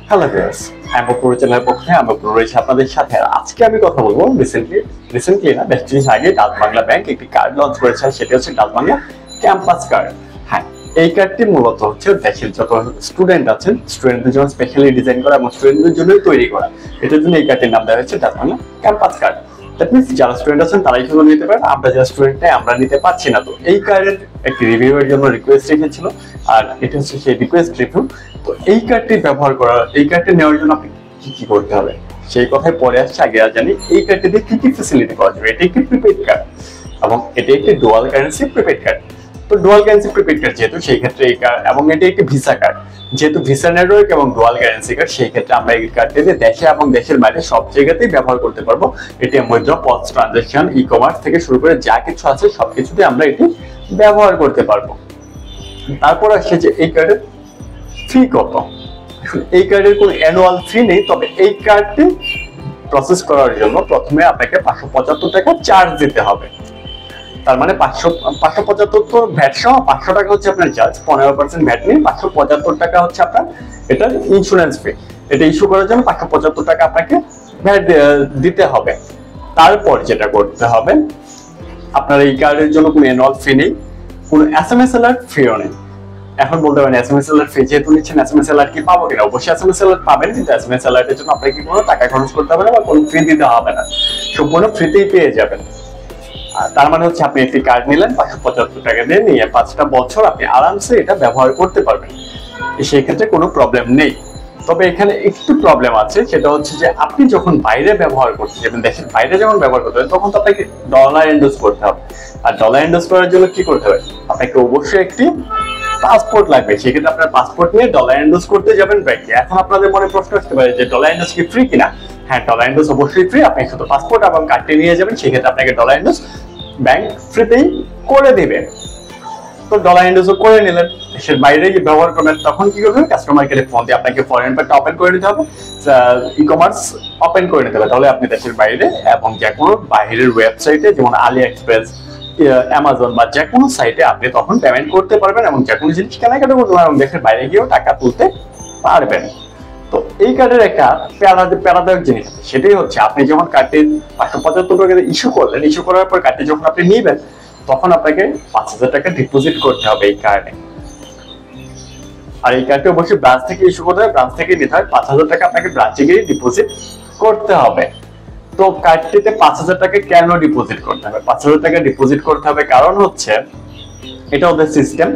Hello viewers, আমি অপূর্ব চ্যানেলের পক্ষ থেকে আমি অপূর্ব রয়েছি আপনাদের সাথে। আজকে আমি কথা বলবো রিসেন্টলি না বেশ কিছুদিন আগে ডাচ বাংলা ব্যাংক একটি কার্ড লঞ্চ করেছে, সেটা হচ্ছে ডাচ বাংলা ক্যাম্পাস কার্ড। হ্যাঁ, এই কার্ডটি মূলত হচ্ছে দেশের যত স্টুডেন্ট আছেন স্টুডেন্টদের জন্য স্পেশালি ডিজাইন করা এবং স্টুডেন্টদের জন্য তৈরি করা। এটার জন্য এই কার্ডটির নাম দেওয়া হয়েছে Dutch Bangla campus card. That means যারা স্টুডেন্ট আছেন তারাই শুধু নিতে পারেন, আমরা যারা স্টুডেন্ট নাই আমরা নিতে পারছি না। তো এই কার্ডের একটি রিভিউ এর জন্য রিকোয়েস্ট রেখেছিল, আর এটা হচ্ছে সেই রিকোয়েস্ট রিভিউ। তো এই কার্ডটি ব্যবহার করা, এই কার্ডটি নেওয়ার জন্য আপনি কি কি করতে হবে সেই কথায় পরে আসছে। আগে জানি এই কার্ডটি দিয়ে কি কি ফ্যাসিলিটি পাওয়া যাবে। এটি একটি প্রিপেড কার্ড এবং এটি একটি ডুয়াল কারেন্সি প্রিপেড কার্ড। তো ডুয়াল কারেন্সি প্রিপেড কার্ড যেহেতু, সেই ক্ষেত্রে এই কার্ড এবং এটি একটি ভিসা কার্ড, যেহেতু ভিসা নেটওয়ার্ক এবং ডুয়াল কারেন্সি কার্ড, সেই ক্ষেত্রে আমরা এই কার্ডটি দিয়ে দেশে এবং দেশের বাইরে সব জায়গাতেই ব্যবহার করতে পারবো। এটিএম উইথড্র, পস ট্রানজাকশন, ই কমার্স থেকে শুরু করে যা কিছু আছে সবকিছুতে আমরা এটি ব্যবহার করতে পারবো। তারপর আসছে যে এই কার্ডের ফি কত। এই কার্ডের কোনো অ্যানুয়াল ফি নেই, তবে এই কার্ডটি প্রসেস করার জন্য প্রথমে আপনাকে 575 টাকা চার্জ দিতে হবে। তার মানে 575 তো ভ্যাট সহ 500 টাকা হচ্ছে আপনার চার্জ, 15% ভ্যাট নিয়ে 575 টাকা হচ্ছে আপনার এটার ইন্স্যুরেন্স ফি। এটা ইস্যু করার জন্য 575 টাকা আপনাকে ভ্যাট দিতে হবে। তারপর যেটা করতে হবে, আপনার এই কার্ডের জন্য কোনো অ্যানুয়াল ফি নেই, কোনো এসএমএস অ্যালার্ট ফিও নেই। এখন বলতে পারেন এসএমএস অ্যালার্ট ফি যেহেতু নিচ্ছেন, এসএমএস অ্যালার্ট কি পাবো কিনা? অবশ্যই এসএমএস অ্যালার্ট পাবেন, কিন্তু এসএমএস অ্যালার্টের জন্য আপনাকে কোনো টাকা খরচ করতে হবে না বা কোনো ফি দিতে হবে না, সম্পূর্ণ ফ্রিতেই পেয়ে যাবেন। তার মানে হচ্ছে আপনি একটি কার্ড নিলেন 575 টাকা দিয়ে, নিয়ে 5টা বছর আপনি আরামসে এটা ব্যবহার করতে পারবেন। সেই ক্ষেত্রে কোনো প্রবলেম নেই। তবে এখানে একটু প্রবলেম আছে, সেটা হচ্ছে যে আপনি যখন বাইরে ব্যবহার করতে যাবেন, দেশের বাইরে যখন ব্যবহার করতে হবে, তখন তো আপনাকে ডলার এন্ডোজ করতে হবে। আর ডলার এন্ডোজ করার জন্য কি করতে হবে? আপনাকে অবশ্যই একটি পাসপোর্ট লাগবে। সেক্ষেত্রে আপনার পাসপোর্ট নিয়ে ডলার এন্ডোজ করতে যাবেন ব্যাংকে। এখন আপনাদের মনে প্রশ্ন আসতে পারে যে ডলার এন্ডোজ কি ফ্রি কিনা? হ্যাঁ, ডলার এন্ডোজ অবশ্যই ফ্রি। আপনি শুধু পাসপোর্ট এবং কার্ডটি নিয়ে যাবেন, সেক্ষেত্রে আপনাকে ডলার এন্ডোজ ব্যাংক ফ্রিতেই করে দিবে। তো ডলার এন্ডোজ করে নিলেন, দেশের বাইরে গিয়ে ব্যবহার করবেন, তখন কি করবেন? কাস্টমার কেয়ারে ফোন দিয়ে আপনাকে ফরেন পেটা ওপেন করে নিতে হবে, ই কমার্স ওপেন করে নিতে হবে। তাহলে আপনি দেশের বাইরে এবং যে কোনো বাইরের ওয়েবসাইটে, যেমন আলি এক্সপ্রেস, অ্যামাজন বা যে কোনো সাইটে আপনি তখন পেমেন্ট করতে পারবেন এবং যে কোনো জিনিস কেনাকাটা করতে পারবেন এবং দেশের বাইরে গিয়েও টাকা তুলতে পারবেন। তো এই কার্ডের একটা প্যারাদায়ক জিনিস আছে, সেটাই হচ্ছে আপনি যখন কার্ডটি 575 টাকা ইস্যু করলেন, ইস্যু করার পর কার্ডটি যখন আপনি নিবেন, তখন আপনাকে 5000 টাকা ডিপোজিট করতে হবে এই কার্ডে। আর এই কার্ডটি অবশ্যই ব্রাঞ্চ থেকে ইস্যু করতে হবে, ব্রাঞ্চ থেকে নিতে হয়। 5000 টাকা আপনাকে ব্রাঞ্চে গিয়ে ডিপোজিট করতে হবে। তো কার্ডটিতে 5000 টাকা কেন ডিপোজিট করতে হবে? 5000 টাকা ডিপোজিট করতে হবে কারণ হচ্ছে এটা ওদের সিস্টেম।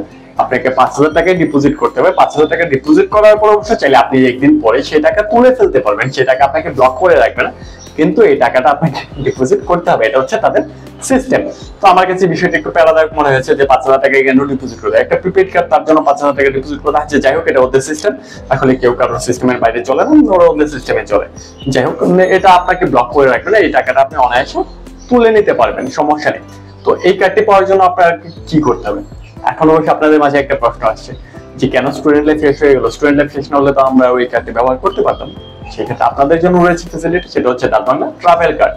আপনাকে 5000 টাকা ডিপোজিট করতে হবে। 5000 টাকা ডিপোজিট করার পর অবশ্য চাইলে আপনি একদিন পরে সেই টাকা তুলে ফেলতে পারবেন, সেই টাকা আপনাকে ব্লক করে রাখবে না, কিন্তু এই টাকাটা আপনাকে ডিপোজিট করতে হবে। এটা হচ্ছে তাদের সিস্টেম। তো আমার কাছে বিষয়টা একটু প্যারাদায়ক মনে হয়েছে যে 5000 টাকা কেন ডিপোজিট করবে। একটা প্রিপেড কার্ড, তার জন্য 5000 টাকা ডিপোজিট করতে হচ্ছে। যাই হোক, এটা ওদের সিস্টেম, আসলে কেউ কারোর সিস্টেমের বাইরে চলে না, ওরা ওদের সিস্টেমে চলে। যাই হোক, এটা আপনাকে ব্লক করে রাখবে না, এই টাকাটা আপনি অনায়াসে তুলে নিতে পারবেন, সমস্যা নেই। তো এই কার্ডটি পাওয়ার জন্য আপনার কি করতে হবে? এখন অবশ্যই আপনাদের মাঝে একটা প্রশ্ন আসছে যে কেন স্টুডেন্ট লাইফ শেষ হয়ে গেল? স্টুডেন্ট লাইফ শেষ না হলে তো আমরা ওই কার্ডটি ব্যবহার করতে পারতাম। সেক্ষেত্রে আপনাদের জন্য রয়েছে ফ্যাসিলিটি, সেটা হচ্ছে ডাচ বাংলা ট্রাভেল কার্ড।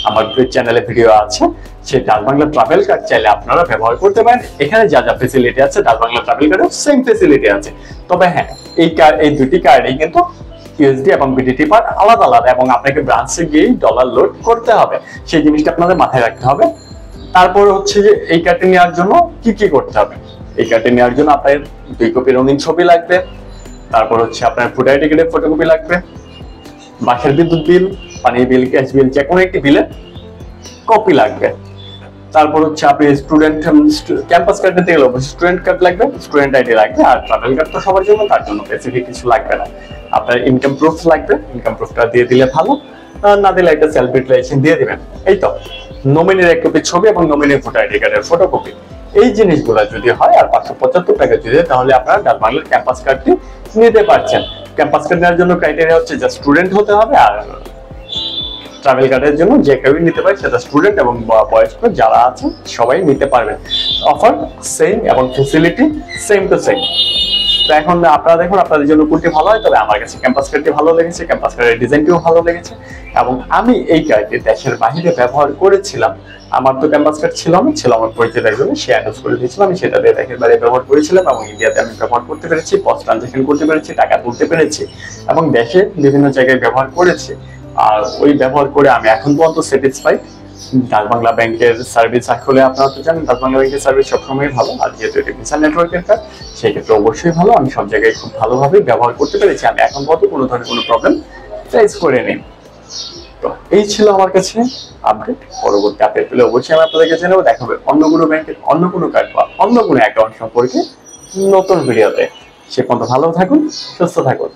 আমার চ্যানেলে ভিডিও আছে, সেই ডাচ বাংলা ট্রাভেল কার্ড চাইলে আপনারা ব্যবহার করতে পারেন। এখানে যা যা ফ্যাসিলিটি আছে ডাচ বাংলা ট্রাভেল কার্ডেও সেম ফ্যাসিলিটি আছে। তবে হ্যাঁ, এই দুটি কার্ডেই কিন্তু ইউএসডি এবং বিডিটি পার্ট আলাদা আলাদা এবং আপনাকে ব্রাঞ্চে গিয়েই ডলার লোড করতে হবে, সেই জিনিসটা আপনাদের মাথায় রাখতে হবে। তারপর হচ্ছে যে এই কার্ডটি নেওয়ার জন্য কি কি করতে হবে? এই কার্ডটি নেওয়ার জন্য আপনার 2 কপি রঙিন ছবি লাগবে। তারপর হচ্ছে আপনার ভোটার টিকিটের ফটোকপি লাগবে, বাসার বিদ্যুৎ বিল, পানি বিল, গ্যাস বিল, যে কোনো একটি বিলের কপি লাগবে। তারপর হচ্ছে আপনি স্টুডেন্ট ক্যাম্পাস কার্ড নিতে গেলে অবশ্যই স্টুডেন্ট কার্ড লাগবে, স্টুডেন্ট আইডি লাগবে। আর ট্রাভেল কার্ড তো সবার জন্য, তার জন্য স্পেসিফিক কিছু লাগবে না। আপনার ইনকাম প্রুফ লাগবে, ইনকাম প্রুফটা দিয়ে দিলে ভালো, না দিলে একটা সেলফ ডিক্লারেশন দিয়ে দিবেন। এই তো, নমিনির এক কপি ছবি এবং নমিনির ভোটার আইডি কার্ডের ফটোকপি, এই জিনিসগুলো যদি হয় আর 575 টাকা যদি, তাহলে আপনারা ডাচ বাংলার ক্যাম্পাস কার্ডটি নিতে পারছেন। ক্যাম্পাস কার্ড নেওয়ার জন্য ক্রাইটেরিয়া হচ্ছে যে স্টুডেন্ট হতে হবে আর ট্রাভেল কার্ডের জন্য যে কেউ নিতে পারে, সেটা স্টুডেন্ট এবং বয়স্ক যারা আছে সবাই নিতে পারবে। অফার সেম এবং ফেসিলিটি সেম টু সেম। তো এখন আপনারা দেখুন আপনাদের জন্য কোনটি ভালো হয়। তবে আমার কাছে ক্যাম্পাস কার্ডটি ভালো লেগেছে, ক্যাম্পাস কার্ডের ডিজাইনটিও ভালো লেগেছে এবং আমি এই কার্ডটি দেশের বাইরে ব্যবহার করেছিলাম। আমার তো ক্যাম্পাস কার্ড ছিল আমার পরিচিত একজন, সে অ্যানাউন্স করে দিয়েছিল, আমি সেটা দিয়ে দেশের বাইরে ব্যবহার করেছিলাম এবং ইন্ডিয়াতে আমি ব্যবহার করতে পেরেছি, পস্ট ট্রানজাকশন করতে পেরেছি, টাকা তুলতে পেরেছি এবং দেশে বিভিন্ন জায়গায় ব্যবহার করেছি। আর ওই ব্যবহার করে আমি এখন পর্যন্ত স্যাটিসফাইড। ডাচ বাংলা ব্যাংকের সার্ভিস আসলে আপনারা তো জানেন, ডাচ বাংলা ব্যাংকের সার্ভিস সবসময় ভালো। আর যেহেতু এটা ভিসা নেটওয়ার্কের কার্ড, সেই ক্ষেত্রে অবশ্যই ভালো। আমি সব জায়গায় খুব ভালোভাবে ব্যবহার করতে পেরেছি। আমি এখন পর্যন্ত কোনো ধরনের কোনো প্রবলেম ফেস করিনি। তো এই ছিল আমার কাছে আপডেট। পরবর্তী আপডেট পেলে অবশ্যই আমি আপনাদেরকে জানাবো। দেখা হবে অন্য কোনো ব্যাংকের অন্য কোনো কার্ড বা অন্য কোনো অ্যাকাউন্ট সম্পর্কে নতুন ভিডিওতে। সে পর্যন্ত ভালো থাকুন, সুস্থ থাকুন।